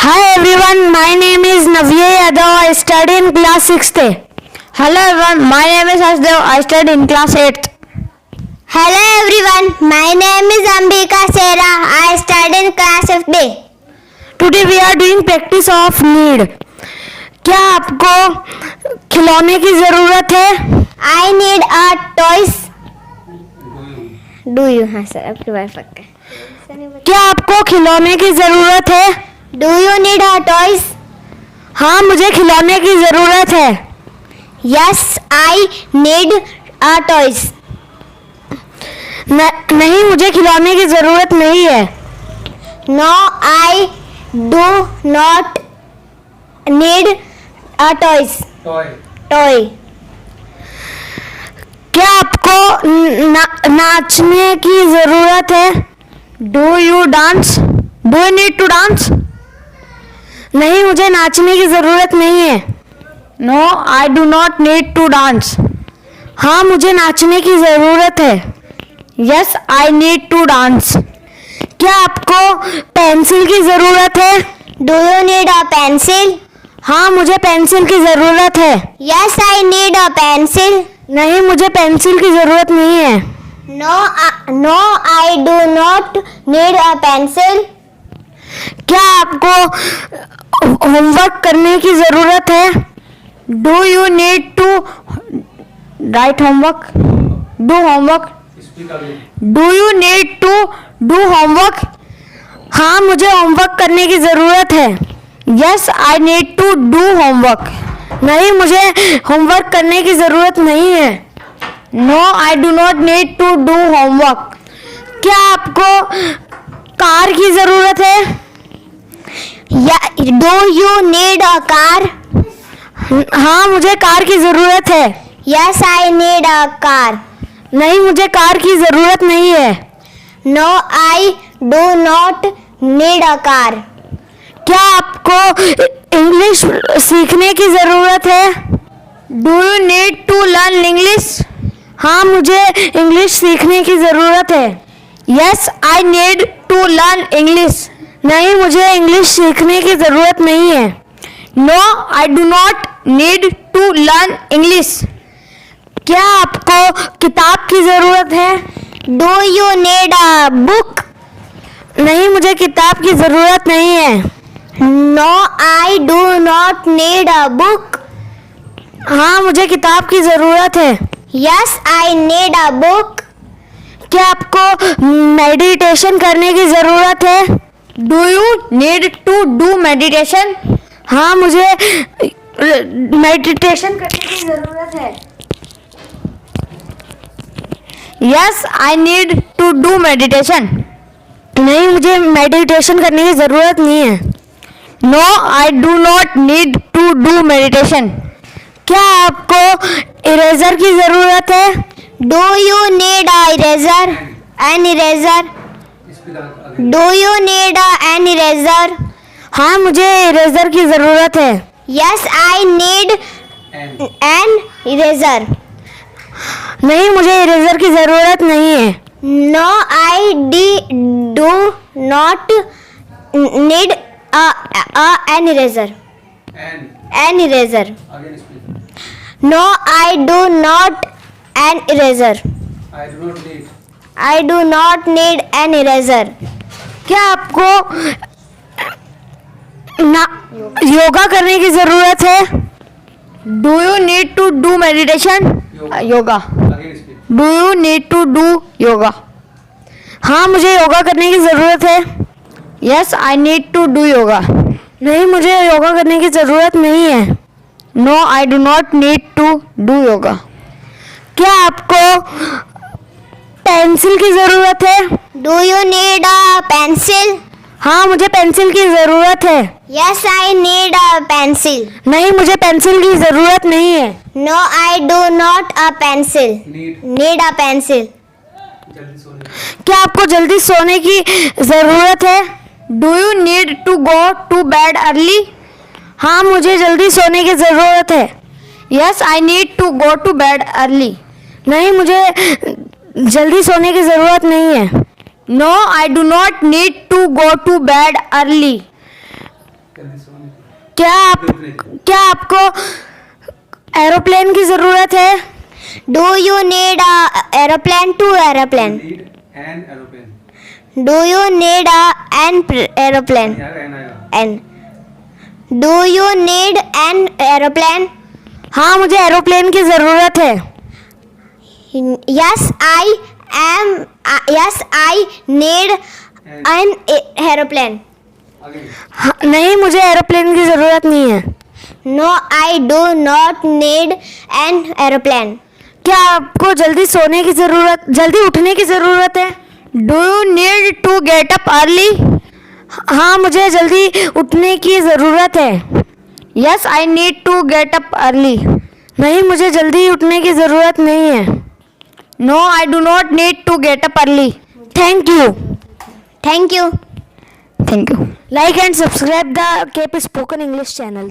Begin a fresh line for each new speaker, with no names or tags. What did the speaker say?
Hi everyone, my name is Navya Yadav. I study in class 6th.
Hello everyone, my name is Hasdev. I study in class 8th.
Hello everyone, my name is Ambika Sera. I study in class 5th.
Today we are doing practice of need. क्या आपको खिलौने की जरूरत है?
I need a toys. Do you? हाँ sir, आपकी बात पक्का है.
क्या आपको खिलौने की जरूरत है?
Do you need a toys?
हाँ, मुझे खिलौने की जरूरत है.
Yes, I need a toys.
नहीं, मुझे खिलौने की जरूरत नहीं है.
No, I do not need a toys. Toy.
क्या आपको नाचने की जरूरत है?
Do you dance?
Do you need to dance? नहीं, मुझे नाचने की जरूरत नहीं है.
No, I do not need to dance.
हाँ, मुझे नाचने की जरूरत है.
Yes, I need to dance.
क्या आपको पेंसिल की जरूरत है?
Do you need a pencil?
हाँ, मुझे पेंसिल की जरूरत है.
Yes, I need a pencil.
नहीं, मुझे पेंसिल की जरूरत नहीं है.
No, I do not need a pencil.
क्या आपको होमवर्क करने की जरूरत है?
Do you need to write homework? Do homework? Do you need to do homework?
हाँ, मुझे होमवर्क करने की जरूरत है.
Yes, I need to do homework.
नहीं, मुझे होमवर्क करने की जरूरत नहीं है.
No, I do not need to do homework.
क्या आपको कार की जरूरत है?
Do you need a car?
हाँ, मुझे कार की जरूरत है.
Yes, I need a car.
नहीं, मुझे कार की जरूरत नहीं है.
No, I do not need a car.
क्या आपको इंग्लिश सीखने की जरूरत है?
Do you need to learn English?
हाँ, मुझे इंग्लिश सीखने की जरूरत है.
Yes, I need to learn English.
नहीं, मुझे इंग्लिश सीखने की जरूरत नहीं है.
No, I do not need to learn English.
क्या आपको किताब की जरूरत है?
Do you need a book?
नहीं, मुझे किताब की जरूरत नहीं है.
No, I do not need a book.
हाँ, मुझे किताब की जरूरत है.
Yes, I need a book.
क्या आपको मेडिटेशन करने की जरूरत है?
Do you need to do meditation?
हाँ, मुझे मेडिटेशन करने की जरूरत है.
Yes, I need to do meditation.
नहीं, मुझे मेडिटेशन करने की जरूरत नहीं है.
No, I do not need to do meditation.
क्या आपको इरेजर की जरूरत है?
Do you need a eraser? An eraser? Do you need an eraser?
हाँ, मुझे इरेजर की जरूरत है.
Yes, I need an eraser.
नहीं, मुझे इरेजर की जरूरत नहीं है.
No, I do not need an eraser. An eraser. No, I do not an eraser. I do not need an eraser.
क्या आपको योगा करने की जरूरत है?
Do you need to do meditation? Yoga. Do you need to do yoga?
हाँ, मुझे योगा करने की जरूरत है.
Yes, I need to do yoga.
नहीं, मुझे योगा करने की जरूरत नहीं है.
No, I do not need to do yoga.
क्या आपको पेंसिल की जरूरत है?
Do you need a pencil?
हाँ, मुझे पेंसिल की जरूरत है.
Yes, I need a pencil.
नहीं, मुझे पेंसिल की जरूरत नहीं है.
No, I do not a pencil. Need a pencil.
क्या आपको जल्दी सोने की जरूरत है?
Do you need to go to bed early?
हाँ, मुझे जल्दी सोने की जरूरत है.
Yes, I need to go to bed early.
नहीं, मुझे जल्दी सोने की जरूरत नहीं है.
No, I do not need to go to bed early.
क्या आपको एरोप्लेन की जरूरत है?
Do you need a aeroplane to aeroplane? Do you need an aeroplane? An. Do you need an aeroplane?
हाँ, मुझे एरोप्लेन की जरूरत है.
Yes, I am. Yes, I need an aeroplane.
हाँ, नहीं, मुझे एरोप्लेन की जरूरत नहीं है.
No, I do not need an aeroplane.
क्या आपको जल्दी उठने की जरूरत है?
Do you need to get up early?
हाँ, मुझे जल्दी उठने की जरूरत है.
Yes, I need to get up early.
नहीं, मुझे जल्दी उठने की जरूरत नहीं है.
No, I do not need to get up early.
Thank you.
Thank you.
Thank you.
Like and subscribe the KP Spoken English channel.